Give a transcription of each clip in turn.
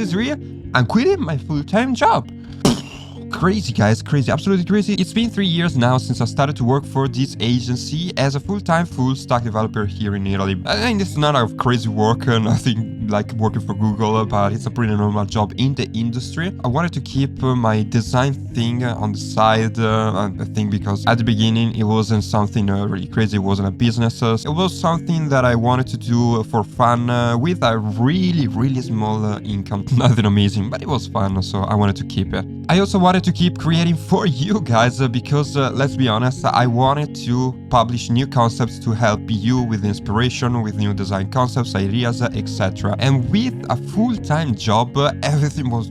is real. I'm quitting my full-time job. Crazy, guys, crazy, absolutely crazy. It's been 3 years now since I started to work for this agency as a full-time full-stack developer here in Italy. I think it's not a crazy work, nothing like working for Google, but it's a pretty normal job in the industry. I wanted to keep my design thing on the side, I think, because at the beginning it wasn't something really crazy, it wasn't a business. It was something that I wanted to do for fun with a really small income. Nothing amazing, but it was fun, so I wanted to keep it. I also wanted to keep creating for you guys because let's be honest, I wanted to publish new concepts to help you with inspiration, with new design concepts, ideas, etc. And with a full-time job, everything was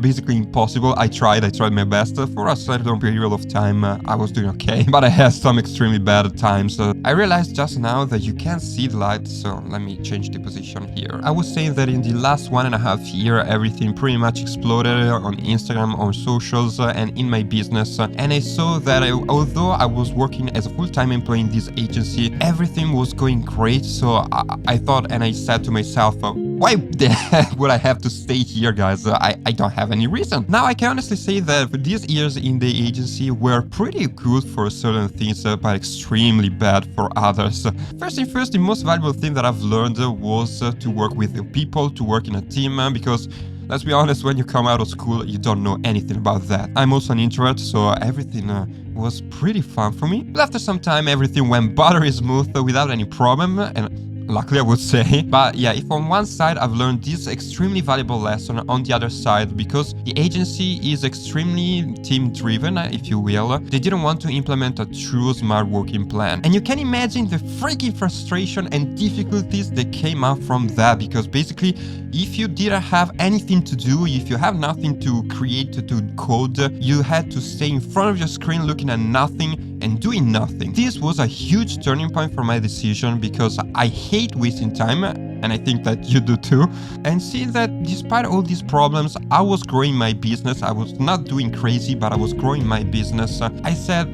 basically impossible. I tried my best. For a certain period of time, I was doing okay, but I had some extremely bad times. I realized just now that you can't see the light, so let me change the position here. I was saying that in the last 1.5 years, everything pretty much exploded on Instagram, on socials, and in my business. And I saw that although I was working as a full-time employee in this agency, everything was going great. So I thought, and I said to myself, why the heck would I have to stay here, guys? I don't have any reason. Now I can honestly say that these years in the agency were pretty good for certain things, but extremely bad for others. First, the most valuable thing that I've learned was to work with people, to work in a team, because let's be honest, when you come out of school, you don't know anything about that. I'm also an introvert, so everything was pretty fun for me. But after some time, everything went buttery smooth without any problem, and luckily I would say. But yeah, if on one side I've learned this extremely valuable lesson, on the other side, because the agency is extremely team driven, if you will, they didn't want to implement a true smart working plan. And you can imagine the freaking frustration and difficulties that came out from that, because basically if you didn't have anything to do, if you have nothing to create, to code, you had to stay in front of your screen looking at nothing and doing nothing. This was a huge turning point for my decision, because I hate wasting time, and I think that you do too. And seeing that despite all these problems, I was growing my business. I was not doing crazy, but I was growing my business. I said,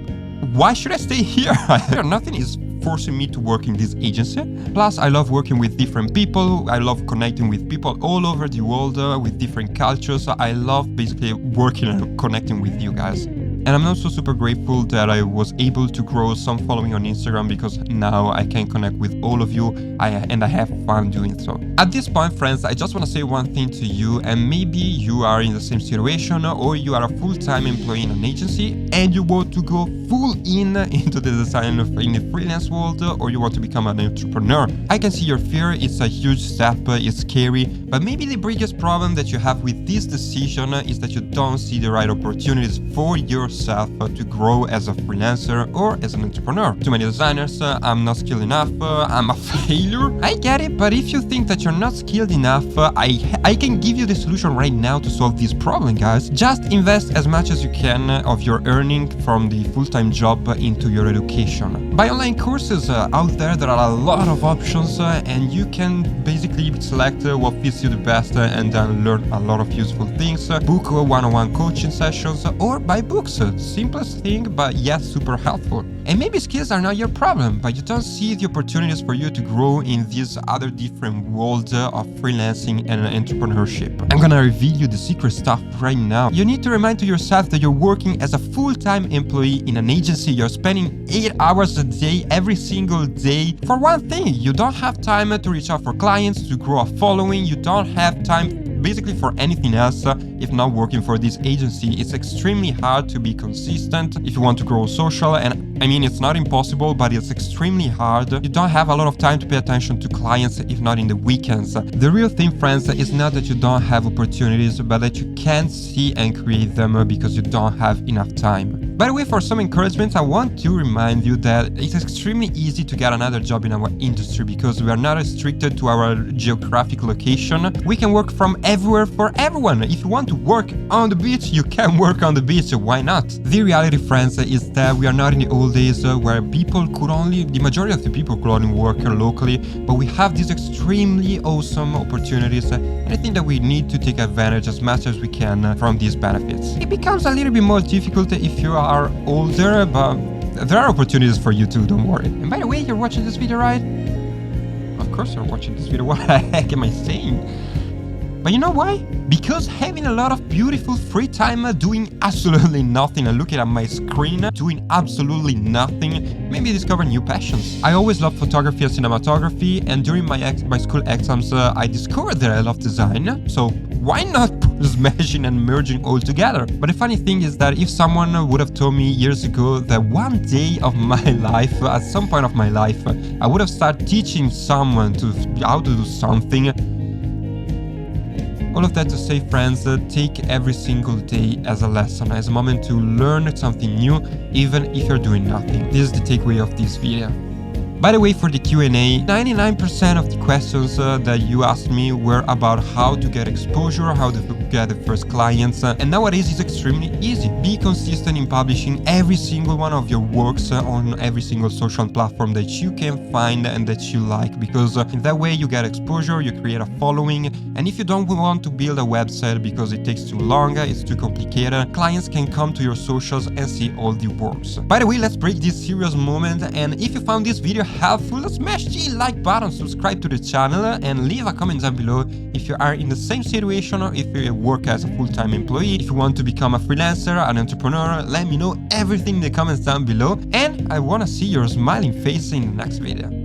why should I stay here? Nothing is forcing me to work in this agency. Plus, I love working with different people. I love connecting with people all over the world with different cultures. I love basically working and connecting with you guys. And I'm also super grateful that I was able to grow some following on Instagram, because now I can connect with all of you and I have fun doing so. At this point, friends, I just want to say one thing to you, and maybe you are in the same situation, or you are a full-time employee in an agency and you want to go full into the design in the freelance world, or you want to become an entrepreneur. I can see your fear. It's a huge step, it's scary, but maybe the biggest problem that you have with this decision is that you don't see the right opportunities for yourself to grow as a freelancer or as an entrepreneur. Too many designers, I'm not skilled enough, I'm a failure. I get it, but if you think that you're not skilled enough, I can give you the solution right now to solve this problem, guys. Just invest as much as you can of your earning from the full-time job into your education. Buy online courses out there are a lot of options, and you can basically select what fits you the best and then learn a lot of useful things. Book one-on-one coaching sessions or buy books. Simplest thing, but yet super helpful. And maybe skills are not your problem, but you don't see the opportunities for you to grow in this other different world of freelancing and entrepreneurship. I'm gonna reveal you the secret stuff right now. You need to remind to yourself that you're working as a full-time employee in an agency. You're spending 8 hours a day, every single day. For one thing, you don't have time to reach out for clients, to grow a following. You don't have time basically for anything else if not working for this agency. It's extremely hard to be consistent if you want to grow social, and I mean, it's not impossible, but it's extremely hard. You don't have a lot of time to pay attention to clients if not in the weekends. The real thing, friends, is not that you don't have opportunities, but that you can't see and create them because you don't have enough time. By the way, for some encouragement, I want to remind you that it's extremely easy to get another job in our industry because we are not restricted to our geographic location. We can work from everywhere for everyone. If you want to work on the beach, you can work on the beach. Why not? The reality, friends, is that we are not in the old days where the majority of the people could only work locally, but we have these extremely awesome opportunities, and I think that we need to take advantage as much as we can from these benefits. It becomes a little bit more difficult if you are older, but there are opportunities for you too, don't worry. And by the way, you're watching this video, right? Of course you're watching this video. What the heck am I saying? But you know why? Because having a lot of beautiful free time doing absolutely nothing and looking at my screen doing absolutely nothing made me discover new passions. I always loved photography and cinematography, and during my school exams I discovered that I love design, so why not smashing and merging all together? But the funny thing is that if someone would have told me years ago that one day of my life, at some point of my life, I would have started teaching someone how to do something. All of that to say, friends, take every single day as a lesson, as a moment to learn something new, even if you're doing nothing. This is the takeaway of this video. By the way, for the Q&A, 99% of the questions that you asked me were about how to get exposure, how to get the first clients, and nowadays it's extremely easy. Be consistent in publishing every single one of your works on every single social platform that you can find and that you like, because in that way you get exposure, you create a following, and if you don't want to build a website because it takes too long, it's too complicated, clients can come to your socials and see all the works. By the way, let's break this serious moment, and if you found this video helpful, smash the like button, subscribe to the channel, and leave a comment down below if you are in the same situation or if you work as a full-time employee. If you want to become a freelancer, an entrepreneur, let me know everything in the comments down below, and I want to see your smiling face in the next video.